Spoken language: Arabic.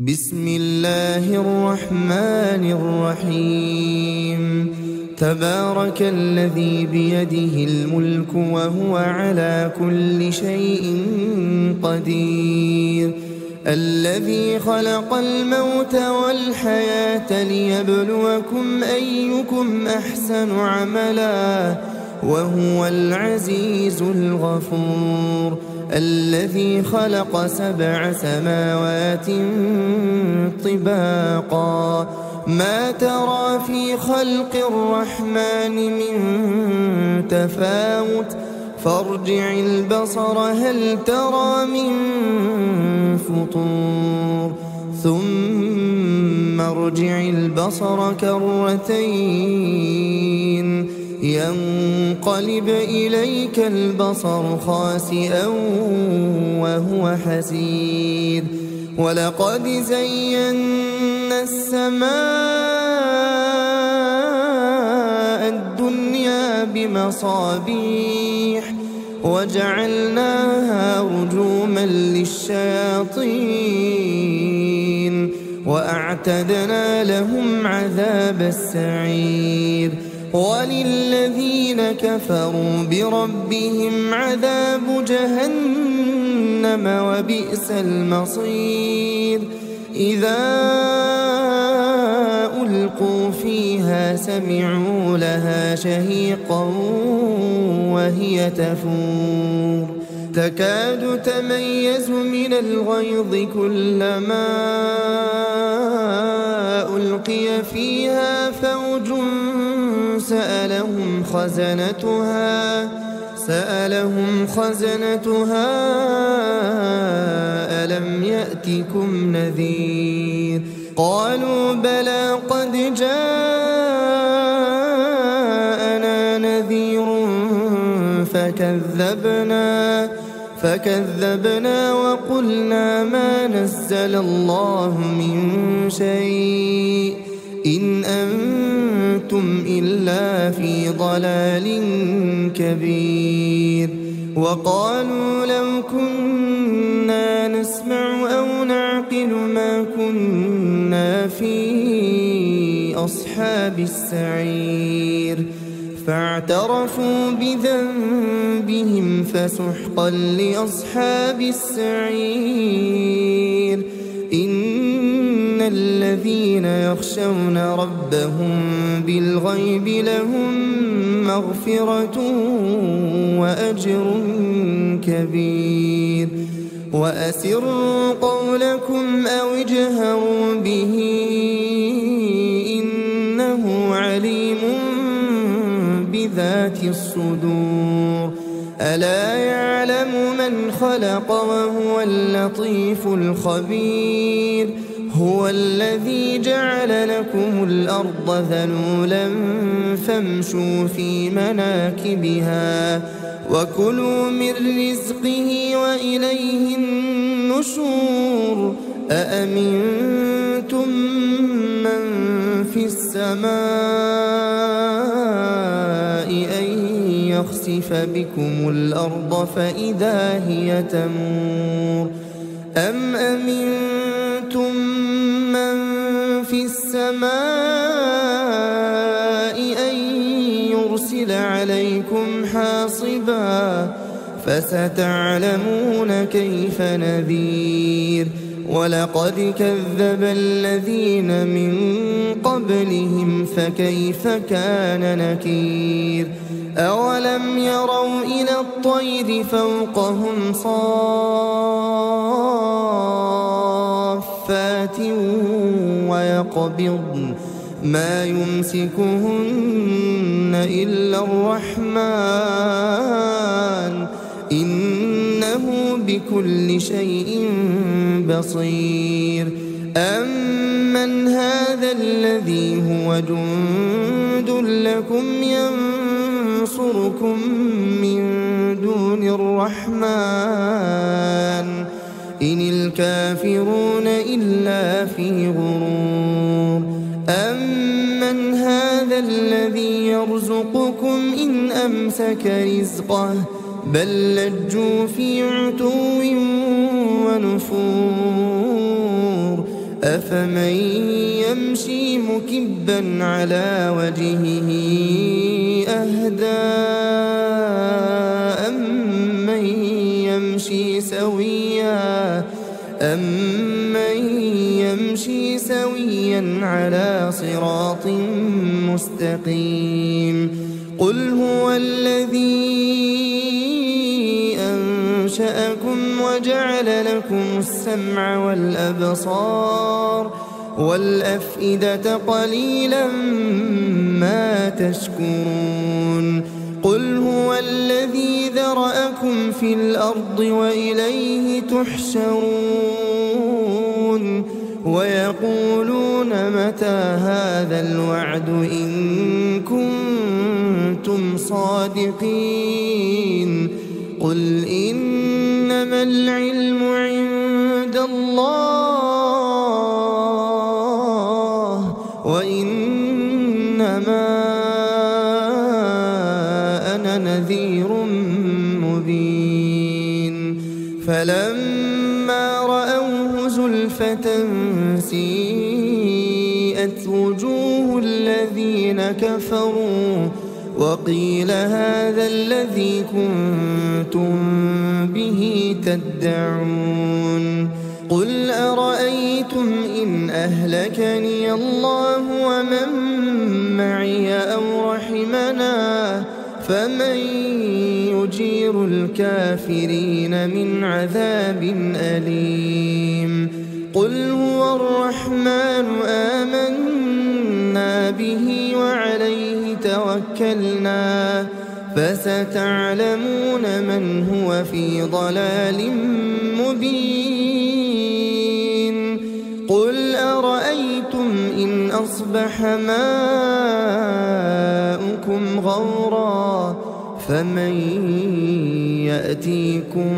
بسم الله الرحمن الرحيم. تبارك الذي بيده الملك وهو على كل شيء قدير، الذي خلق الموت والحياة ليبلوكم أيكم أحسن عملا وهو العزيز الغفور، الذي خلق 7 سماوات طباقا ما ترى في خلق الرحمن من تفاوت فارجع البصر هل ترى من فطور ثم ارجع البصر كرتين ينقلب إليك البصر خاسئا وهو حسير، ولقد زينا السماء الدنيا بمصابيح وجعلناها رجوما للشياطين وأعتدنا لهم عذاب السعير، وللذين كفروا بربهم عذاب جهنم وبئس المصير. إذا ألقوا فيها سمعوا لها شهيقا وهي تفور تكاد تميز من الغيظ كلما ألقي فيها فوج سألهم خزنتها ألم يأتكم نذير؟ قالوا بلى قد جاءنا نذير فكذبنا وقلنا ما نزل الله من شيء إن أنتم إلا في ضلال كبير. وقالوا لو كنا نسمع أو نعقل ما كنا في أصحاب السعير، فاعترفوا بذنبهم فسحقا لأصحاب السعير. إن الذين يخشون ربهم بالغيب لهم مغفرة وأجر كبير. وأسروا قولكم أو اجهروا به إنه عليم بذات الصدور. ألا يعلم من خلق وهو اللطيف الخبير. هو الذي جعل لكم الأرض ذلولا فامشوا في مناكبها وكلوا من رزقه وإليه النشور. أأمنتم من في السماء أن يخسف بكم الأرض فإذا هي تمور أم أمنتم من في السماء أن يرسل عليكم حاصبا فستعلمون كيف نذير. ولقد كذب الذين من قبلهم فكيف كان نكير. أولم يروا إلى الطير فوقهم صافات ويقبضن ما يمسكهن إلا الرحمن إنه بكل شيء بصير. أمن هذا الذي هو جند لكم ينصركم من دون الرحمن إن الكافرون إلا في غرور. أمن هذا الذي يرزقكم إن أمسك رزقه بل لجوا في عتو ونفور أفمن يمشي مكبا على وجهه أهدى أمن يمشي سويا على صراط مستقيم قل هو الذي أنشأكم وجعل لكم السمع والأبصار والأفئدة قليلا ما تشكرون قل هو الذي ذرأكم في الأرض وإليه تحشرون ويقولون متى هذا الوعد إن كنتم صادقين قل إنما العلم عند الله وإنما أنا نذير مبين فلما رأوه زلفة سيئت وجوه الذين كفروا وقيل هذا الذي كنتم به تدعون قل أرأيتم إن أهلكني الله ومن معي أو رحمنا فمن يجير الكافرين من عذاب أليم قل هو الرحمن آمنا به وعليه توكلنا فستعلمون من هو في ضلال مبين قل أرأيتم إن أصبح ماؤكم غورا فمن يأتيكم